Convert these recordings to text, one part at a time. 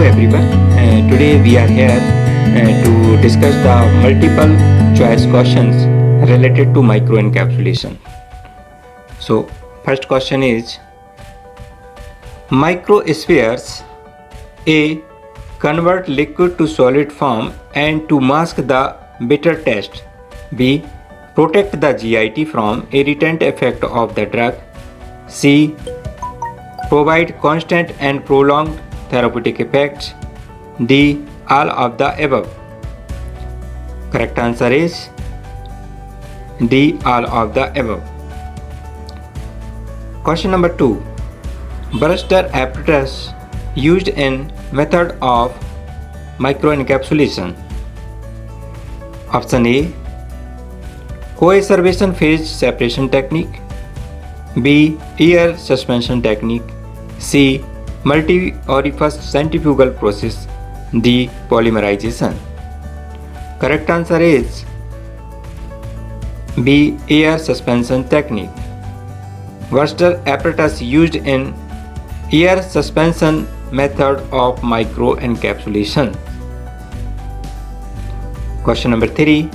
everyone. Today we are here to discuss the multiple choice questions related to microencapsulation. So, first question is microspheres A. Convert liquid to solid form and to mask the bitter taste. B. Protect the GIT from irritant effect of the drug. C. Provide constant and prolonged therapeutic effects. D. All of the above. Correct answer is D. All of the above. Question number 2. Brewster apparatus used in method of microencapsulation. Option A. Coacervation phase separation technique. B. Air suspension technique. C. Multi-orifice centrifugal process. D. Polymerization. Correct answer is B. Air suspension technique. Brewster apparatus used in air suspension method of microencapsulation. Question number 3.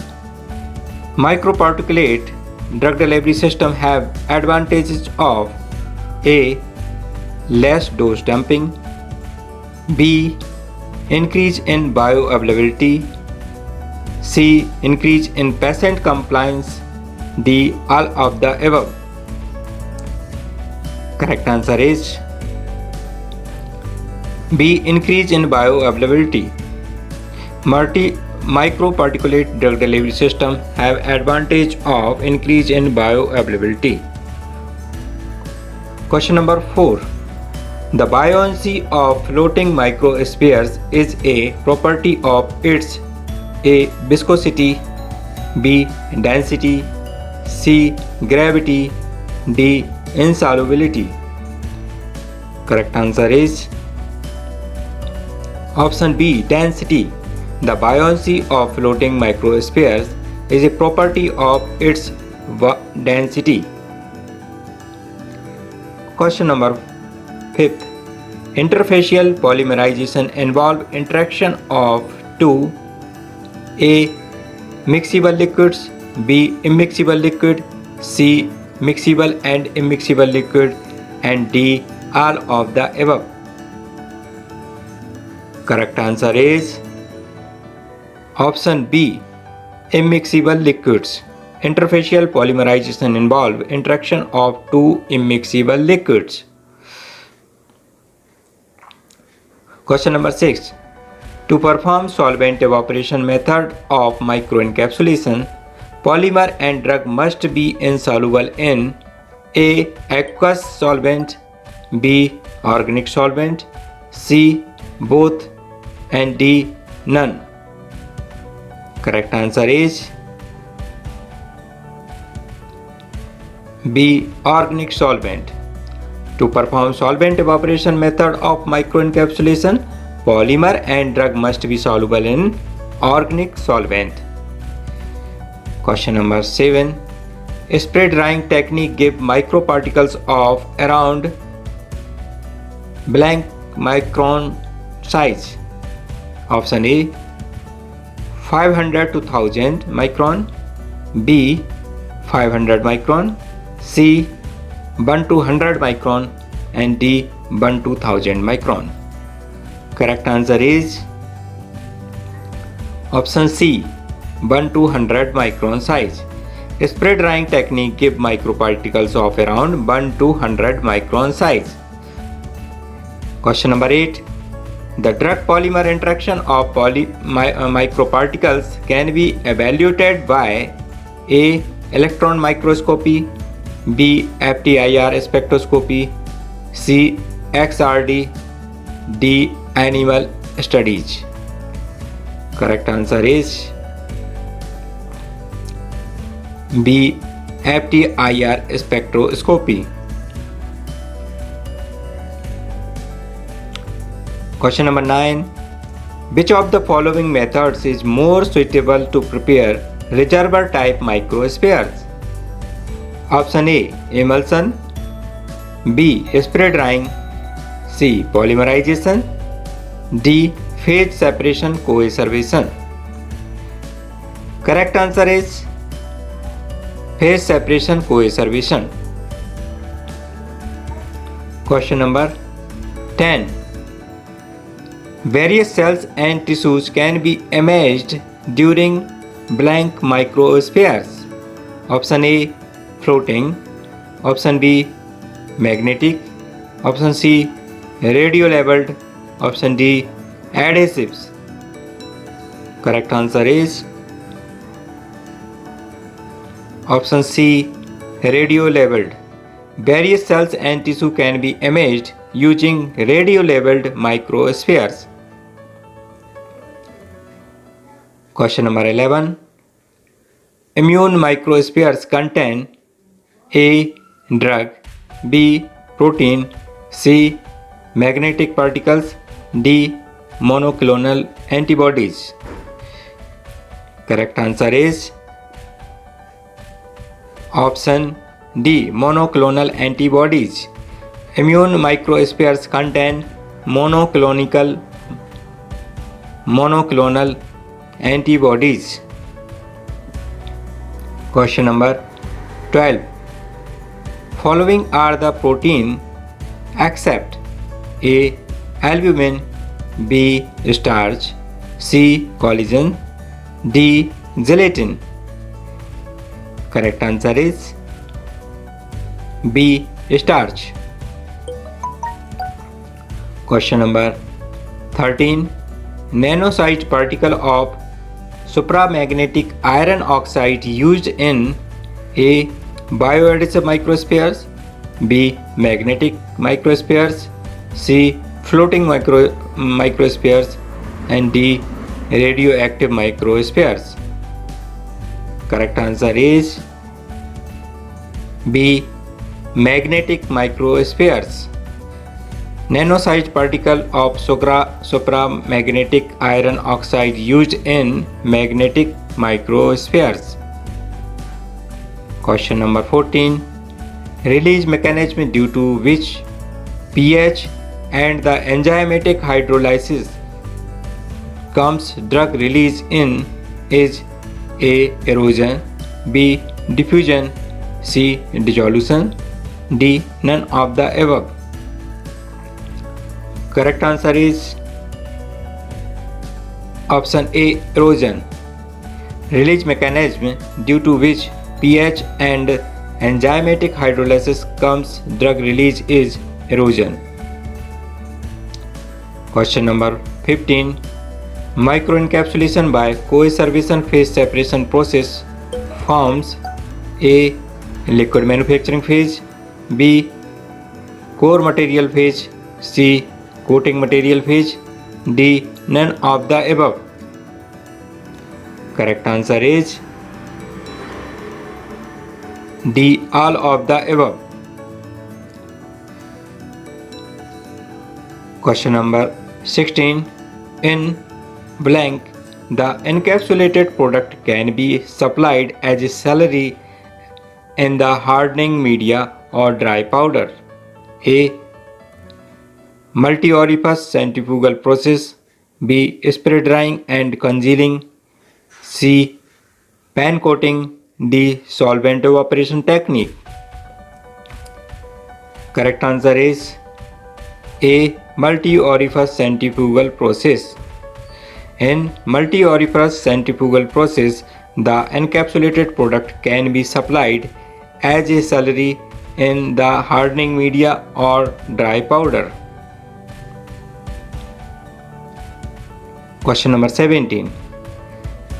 Microparticulate drug delivery system have advantages of A. Less dose dumping. B. Increase in bioavailability. C. Increase in patient compliance. D. All of the above. Correct answer is B. Increase in bioavailability. Microparticulate drug delivery system have advantage of increase in bioavailability. Question number 4. The buoyancy of floating microspheres is a property of its A. Viscosity. B. Density. C. Gravity. D. Insolubility. Correct answer is option B. Density. The buoyancy of floating microspheres is a property of its density. Question number 5. Interfacial polymerization involve interaction of two A. Mixable liquids. B. Immixable liquid. C. Mixable and immixable liquid. And D. All of the above. Correct answer is option B. Immiscible liquids. Interfacial polymerization involve interaction of two immiscible liquids. Question number 6. To perform solvent evaporation method of microencapsulation, polymer and drug must be insoluble in A. Aqueous solvent. B. Organic solvent. C. Both. And D. None. Correct answer is B. Organic solvent. To perform solvent evaporation method of microencapsulation, polymer and drug must be soluble in organic solvent. Question number 7. Spray drying technique give microparticles of around blank micron size. Option A. 500 to 1000 micron. B. 500 micron. C. 1 to 100 micron. And D. 1 to 1000 micron. Correct answer is option C. 1 to 100 micron size. Spray drying technique give microparticles of around 1 to 100 micron size. Question number 8. The drug polymer interaction of microparticles can be evaluated by A. Electron microscopy. B. FTIR spectroscopy. C. XRD. D. Animal studies. Correct answer is B. FTIR spectroscopy. Question number 9. Which of the following methods is more suitable to prepare reservoir type microspheres? Option A. Emulsion. B. Spray drying. C. Polymerization. D. Phase separation coacervation. Correct answer is phase separation coacervation. Question number 10. Various cells and tissues can be imaged during blank microspheres. Option A, floating. Option B, magnetic. Option C, radio labeled. Option D, adhesives. Correct answer is option C, radio labeled. Various cells and tissue can be imaged using radio labeled microspheres. Question number 11. Immune microspheres contain A. Drug, B. Protein, C. Magnetic particles, D. Monoclonal antibodies. Correct answer is option D. Monoclonal antibodies. Immune microspheres contain monoclonal antibodies. Question number 12. Following are the protein except A. Albumin, B. Starch, C. Collagen, D. Gelatin. Correct answer is B. Starch. Question number 13. Nanosized particle of supramagnetic iron oxide used in A. Bioadhesive microspheres, B. Magnetic microspheres, C. Floating microspheres, and D. Radioactive microspheres. Correct answer is B. Magnetic microspheres. Nanosized particle of supramagnetic iron oxide used in magnetic microspheres. Question number 14. Release mechanism due to which pH and the enzymatic hydrolysis comes drug release in is A. Erosion, B. Diffusion, C. Dissolution, D. None of the above. Correct answer is option A. Erosion. Release mechanism due to which pH and enzymatic hydrolysis comes drug release is erosion. Question number 15. Microencapsulation by coacervation phase separation process forms A. Liquid manufacturing phase, B. Core material phase, C. Coating material phase, D. None of the above. Correct answer is D. All of the above. Question number 16. In blank, the encapsulated product can be supplied as a slurry in the hardening media or dry powder. A. Multi-orifice centrifugal process, B. Spray drying and congealing, C. Pan coating, D. Solvent evaporation technique. Correct answer is A. Multi-orifice centrifugal process. In multi-orifice centrifugal process, the encapsulated product can be supplied as a slurry in the hardening media or dry powder. Question number 17.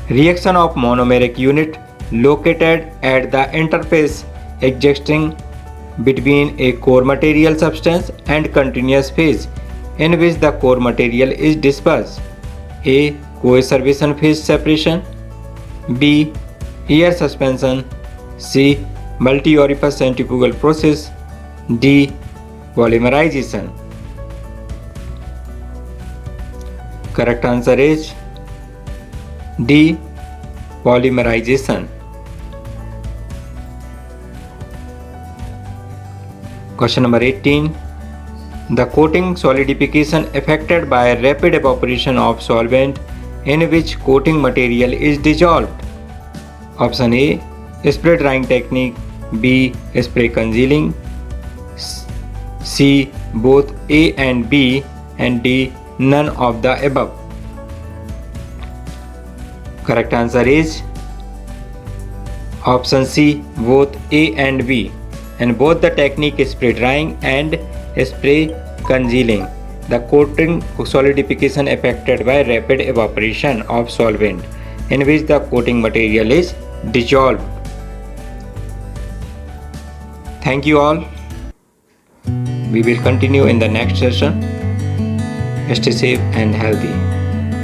Reaction of monomeric unit located at the interface existing between a core material substance and continuous phase in which the core material is dispersed. A. Coacervation phase separation, B. Air suspension, C. Multi-orifice centrifugal process, D. Polymerization. Correct answer is D. Polymerization. Question number 18. The coating solidification affected by rapid evaporation of solvent in which coating material is dissolved. Option A, spray drying technique. B, spray congealing. C, both A and B. And D, none of the above. Correct answer is option C, both A and B. And both the technique spray drying and spray congealing. The coating solidification affected by rapid evaporation of solvent in which the coating material is dissolved. Thank you all. We will continue in the next session. Stay safe and healthy.